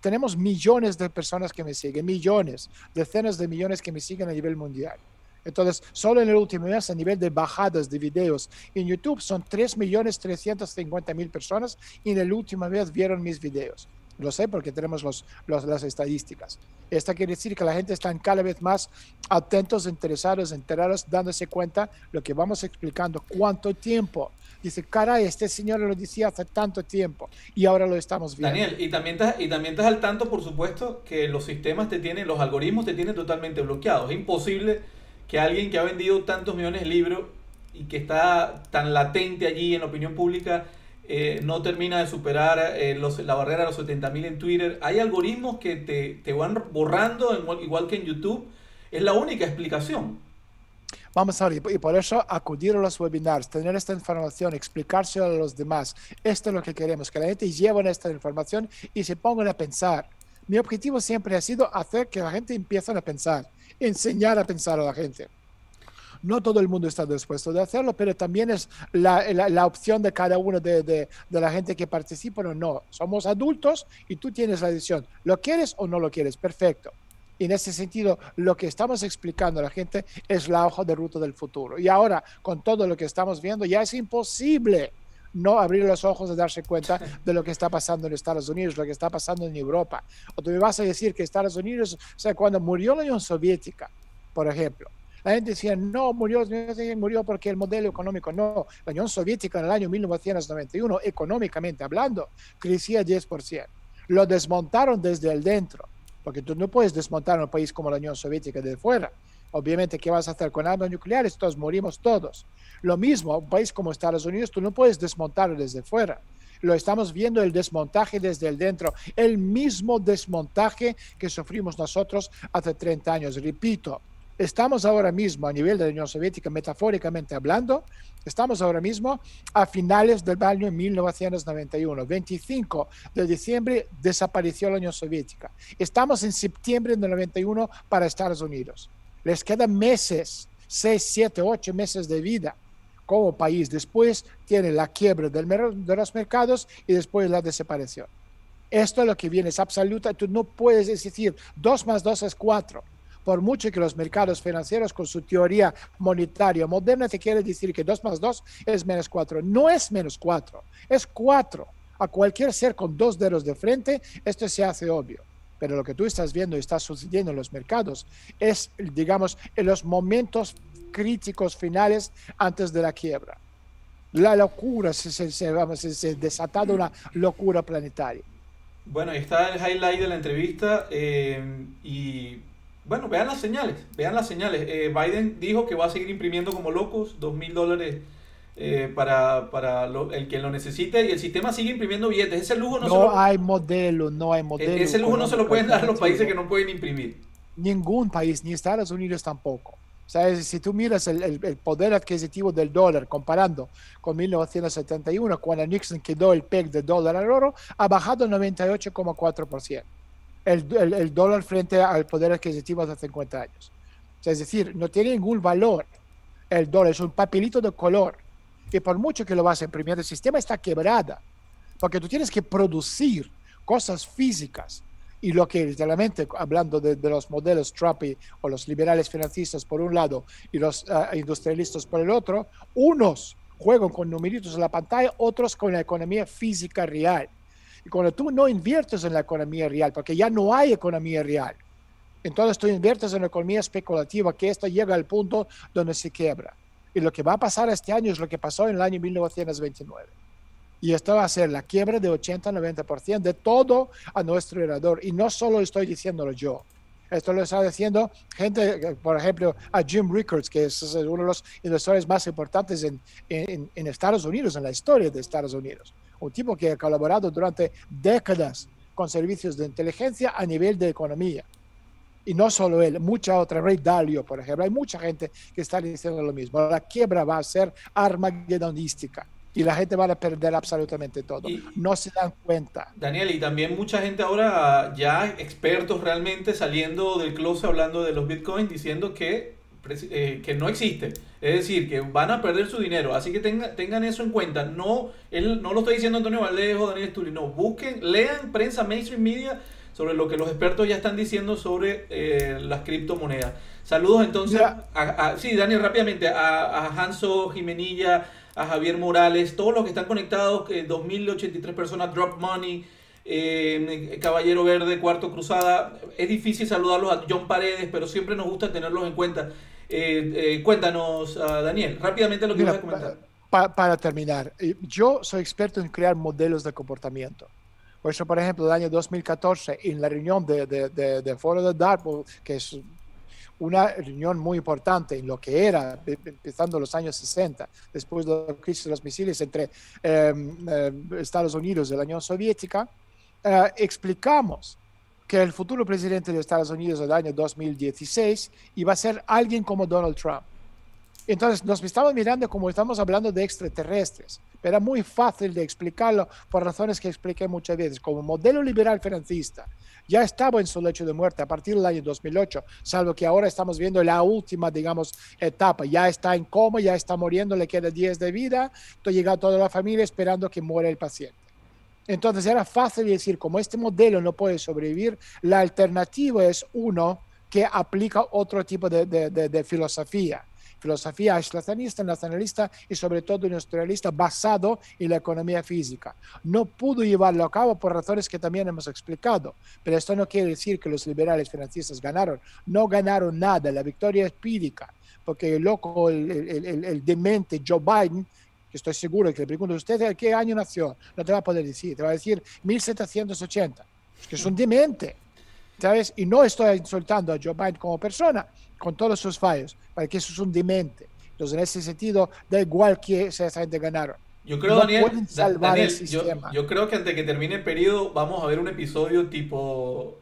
tenemos millones de personas que me siguen, millones, decenas de millones que me siguen a nivel mundial. Entonces, solo en el último mes, a nivel de bajadas de videos en YouTube, son 3.350.000 personas y en el último mes vieron mis videos. Lo sé porque tenemos las estadísticas. Esto quiere decir que la gente está cada vez más atentos, interesados, enterados, dándose cuenta lo que vamos explicando. ¿Cuánto tiempo? Dice, caray, este señor lo decía hace tanto tiempo y ahora lo estamos viendo. Daniel, y también estás al tanto, por supuesto, que los sistemas los algoritmos te tienen totalmente bloqueados. Es imposible que alguien que ha vendido tantos millones de libros y que está tan latente allí en la opinión pública no termina de superar la barrera de los 70.000 en Twitter. Hay algoritmos que te van borrando, igual que en YouTube. Es la única explicación. Vamos a ver, y por eso acudir a los webinars, tener esta información, explicárselo a los demás. Esto es lo que queremos, que la gente lleve esta información y se pongan a pensar. Mi objetivo siempre ha sido hacer que la gente empiece a pensar, enseñar a pensar a la gente. No todo el mundo está dispuesto a hacerlo, pero también es la opción de cada uno de la gente que participa o no. Somos adultos y tú tienes la decisión. ¿Lo quieres o no lo quieres? Perfecto. Y en ese sentido, lo que estamos explicando a la gente es la hoja de ruta del futuro. Y ahora, con todo lo que estamos viendo, ya es imposible no abrir los ojos y darse cuenta de lo que está pasando en Estados Unidos, lo que está pasando en Europa. O tú me vas a decir que Estados Unidos, o sea, cuando murió la Unión Soviética, por ejemplo, la gente decía, no, murió porque el modelo económico. No, la Unión Soviética en el año 1991, económicamente hablando, crecía 10%. Lo desmontaron desde el dentro, porque tú no puedes desmontar un país como la Unión Soviética de fuera. Obviamente, ¿qué vas a hacer con armas nucleares? Todos morimos todos. Lo mismo, un país como Estados Unidos, tú no puedes desmontarlo desde fuera. Lo estamos viendo el desmontaje desde el dentro, el mismo desmontaje que sufrimos nosotros hace 30 años. Repito, estamos ahora mismo a nivel de la Unión Soviética, metafóricamente hablando, estamos ahora mismo a finales del año 1991. 25 de diciembre desapareció la Unión Soviética. Estamos en septiembre del 91 para Estados Unidos. Les quedan meses, 6, 7, 8 meses de vida como país. Después tiene la quiebra de los mercados y después la desaparición. Esto es lo que viene, es absoluta. Tú no puedes decir 2 más 2 es 4. Por mucho que los mercados financieros con su teoría monetaria moderna te quieren decir que 2 más 2 es menos 4. No es menos 4, es 4. A cualquier ser con 2 dedos de frente, esto se hace obvio. Pero lo que tú estás viendo y está sucediendo en los mercados es, digamos, en los momentos críticos finales antes de la quiebra. La locura, se ha desatado una locura planetaria. Bueno, ahí está el highlight de la entrevista y bueno, vean las señales, vean las señales. Biden dijo que va a seguir imprimiendo como locos $2.000 para el que lo necesite y el sistema sigue imprimiendo billetes. Ese lujo no hay modelo. Ese lujo no se lo pueden dar los países que no pueden imprimir. Ningún país, ni Estados Unidos tampoco. O sea, si tú miras el poder adquisitivo del dólar comparando con 1971, cuando Nixon quedó el peg del dólar al oro, ha bajado 98,4%. El dólar frente al poder adquisitivo de hace 50 años. O sea, es decir, no tiene ningún valor. El dólar es un papelito de color. Y por mucho que lo vas a imprimir, el sistema está quebrado. Porque tú tienes que producir cosas físicas. Y lo que literalmente, hablando de los modelos Trump o los liberales financistas por un lado y los industrialistas por el otro, unos juegan con numeritos en la pantalla, otros con la economía física real. Y cuando tú no inviertes en la economía real, porque ya no hay economía real, entonces tú inviertes en la economía especulativa, que esto llega al punto donde se quiebra. Y lo que va a pasar este año es lo que pasó en el año 1929. Y esto va a ser la quiebra de 80-90% de todo a nuestro alrededor. Y no solo estoy diciéndolo yo. Esto lo está diciendo gente, por ejemplo, a Jim Rickards, que es uno de los inversores más importantes en Estados Unidos, en la historia de Estados Unidos. Un tipo que ha colaborado durante décadas con servicios de inteligencia a nivel de economía. Y no solo él, mucha otra, Ray Dalio, por ejemplo. Hay mucha gente que está diciendo lo mismo. La quiebra va a ser armagedonística. Y la gente va a perder absolutamente todo. No se dan cuenta. Daniel, y también mucha gente ahora, ya expertos realmente saliendo del closet hablando de los bitcoins, diciendo que no existe. Es decir, que van a perder su dinero. Así que tengan eso en cuenta. No lo estoy diciendo Antonio Vallejo, Daniel Stully. No, busquen, lean prensa mainstream media sobre lo que los expertos ya están diciendo sobre las criptomonedas. Saludos entonces, sí, Daniel, rápidamente, a Hanso Jimenilla, a Javier Morales, todos los que están conectados, 2.083 personas, Drop Money, Caballero Verde, Cuarto Cruzada. Es difícil saludarlos a John Paredes, pero siempre nos gusta tenerlos en cuenta. Cuéntanos, Daniel, rápidamente lo que vas a comentar. Para terminar, yo soy experto en crear modelos de comportamiento. Por eso, por ejemplo, el año 2014, en la reunión de Foro de Dartmouth, que es una reunión muy importante en lo que era, empezando los años 60, después de la crisis de los misiles entre Estados Unidos y la Unión Soviética, explicamos que el futuro presidente de Estados Unidos del año 2016 iba a ser alguien como Donald Trump. Entonces nos estamos mirando como estamos hablando de extraterrestres. Era muy fácil de explicarlo por razones que expliqué muchas veces. Como modelo liberal financista ya estaba en su lecho de muerte a partir del año 2008, salvo que ahora estamos viendo la última, digamos, etapa. Ya está en coma, ya está muriendo, le queda 10 de vida, llega toda la familia esperando que muera el paciente. Entonces era fácil decir, como este modelo no puede sobrevivir, la alternativa es uno que aplica otro tipo de filosofía aislacionista, nacionalista y sobre todo industrialista basado en la economía física. No pudo llevarlo a cabo por razones que también hemos explicado, pero esto no quiere decir que los liberales financistas ganaron. No ganaron nada, la victoria es empírica, porque el loco, el demente Joe Biden, que estoy seguro que le pregunto a usted ¿a qué año nació? No te va a poder decir, te va a decir 1780, es que es un demente, ¿sabes? Y no estoy insultando a Joe Biden como persona, con todos sus fallos, para que eso es un demente. Entonces, en ese sentido, da igual que esa gente ganaron. Yo creo, No Daniel, pueden salvar el Daniel, sistema. yo creo que antes de que termine el periodo vamos a ver un episodio tipo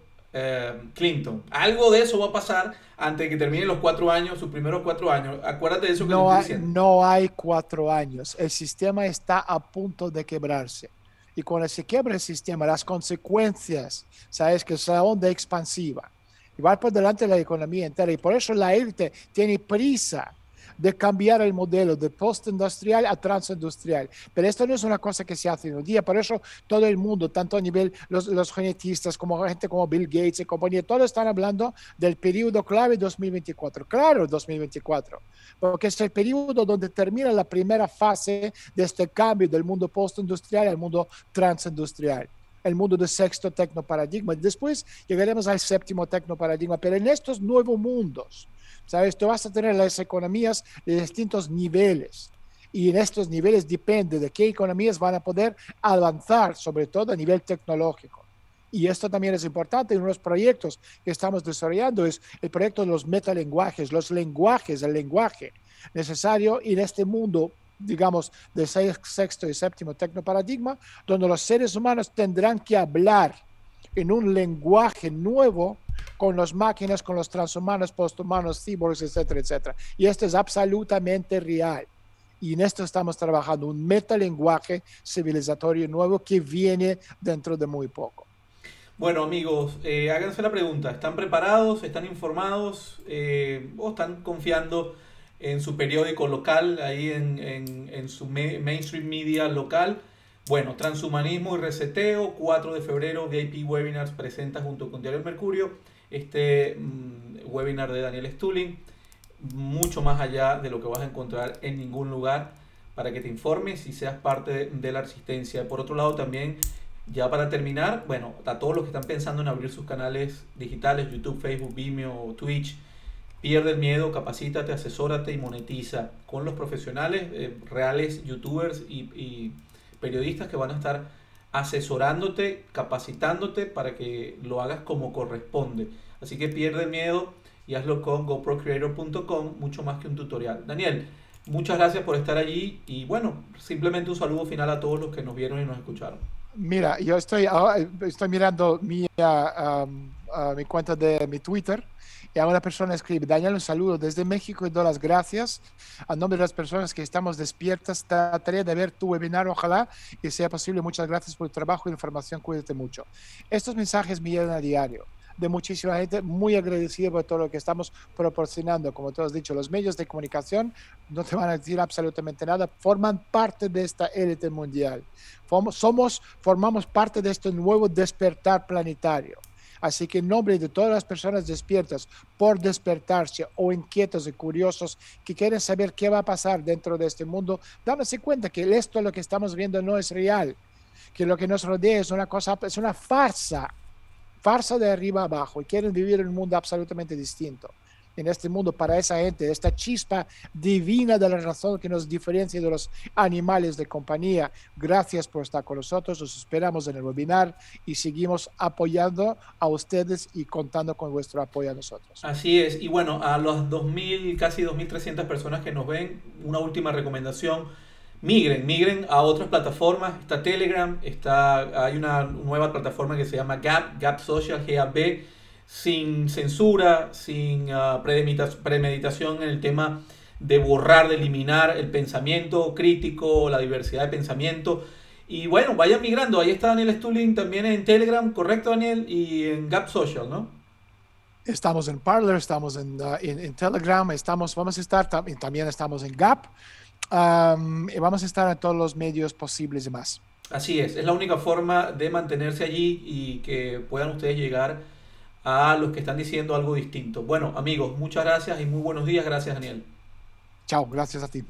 Clinton. Algo de eso va a pasar antes de que terminen los 4 años, sus primeros 4 años. Acuérdate de eso que te estoy diciendo. No hay 4 años. El sistema está a punto de quebrarse. Y cuando se quiebra el sistema, las consecuencias, sabes que es la onda expansiva. Y va por delante de la economía entera. Y por eso la élite tiene prisa de cambiar el modelo de postindustrial a transindustrial. Pero esto no es una cosa que se hace en un día. Por eso todo el mundo, tanto a nivel los genetistas como gente como Bill Gates y compañía, todos están hablando del periodo clave 2024. Claro, 2024. Porque es el periodo donde termina la primera fase de este cambio del mundo postindustrial al mundo transindustrial. El mundo del sexto tecnoparadigma. Después llegaremos al séptimo tecnoparadigma, pero en estos nuevos mundos, ¿sabes? Tú vas a tener las economías de distintos niveles y en estos niveles depende de qué economías van a poder avanzar, sobre todo a nivel tecnológico. Y esto también es importante en unos proyectos que estamos desarrollando, es el proyecto de los metalenguajes, el lenguaje necesario en este mundo, digamos, del sexto y séptimo tecnoparadigma, donde los seres humanos tendrán que hablar en un lenguaje nuevo con las máquinas, con los transhumanos, posthumanos, cyborgs, etcétera, etcétera. Y esto es absolutamente real. Y en esto estamos trabajando, un metalenguaje civilizatorio nuevo que viene dentro de muy poco. Bueno, amigos, háganse la pregunta. ¿Están preparados? ¿Están informados? ¿O están confiando en su periódico local, ahí en su mainstream media local? Bueno, Transhumanismo y Reseteo, 4 de febrero, VIP Webinars presenta junto con Diario El Mercurio este webinar de Daniel Stulin, mucho más allá de lo que vas a encontrar en ningún lugar, para que te informes y seas parte de la resistencia. Por otro lado también, ya para terminar, bueno, a todos los que están pensando en abrir sus canales digitales, YouTube, Facebook, Vimeo, Twitch, pierde el miedo, capacítate, asesórate y monetiza con los profesionales, reales youtubers y periodistas que van a estar asesorándote, capacitándote para que lo hagas como corresponde. Así que pierde el miedo y hazlo con goprocreator.com, mucho más que un tutorial. Daniel, muchas gracias por estar allí y bueno, simplemente un saludo final a todos los que nos vieron y nos escucharon. Mira, yo estoy mirando mi cuenta de mi Twitter y a una persona escribe: Daniel, un saludo desde México y doy las gracias a nombre de las personas que estamos despiertas. Trataré de ver tu webinar, ojalá que sea posible. Muchas gracias por tu trabajo y información, cuídate mucho. Estos mensajes me llegan a diario de muchísima gente, muy agradecido por todo lo que estamos proporcionando. Como tú has dicho, los medios de comunicación no te van a decir absolutamente nada, forman parte de esta élite mundial. Formamos parte de este nuevo despertar planetario. Así que en nombre de todas las personas despiertas por despertarse o inquietos y curiosos que quieren saber qué va a pasar dentro de este mundo, dándose cuenta que esto lo que estamos viendo no es real, que lo que nos rodea es una cosa, es una farsa de arriba abajo, y quieren vivir en un mundo absolutamente distinto. En este mundo, para esa gente, esta chispa divina de la razón que nos diferencia de los animales de compañía. Gracias por estar con nosotros, os esperamos en el webinar y seguimos apoyando a ustedes y contando con vuestro apoyo a nosotros. Así es, y bueno, a los 2000, casi 2300 personas que nos ven, una última recomendación: migren a otras plataformas. Está Telegram, hay una nueva plataforma que se llama Gap Social, GAB, sin censura, sin premeditación en el tema de borrar, de eliminar el pensamiento crítico, la diversidad de pensamiento. Y bueno, vayan migrando. Ahí está Daniel Stulin también en Telegram, ¿correcto, Daniel? Y en Gap Social, ¿no? Estamos en Parler, estamos en Telegram, vamos a estar, también estamos en Gap, y vamos a estar en todos los medios posibles y más. Así es la única forma de mantenerse allí y que puedan ustedes llegar a los que están diciendo algo distinto. Bueno, amigos, muchas gracias y muy buenos días. Gracias, Daniel. Chao, gracias a ti.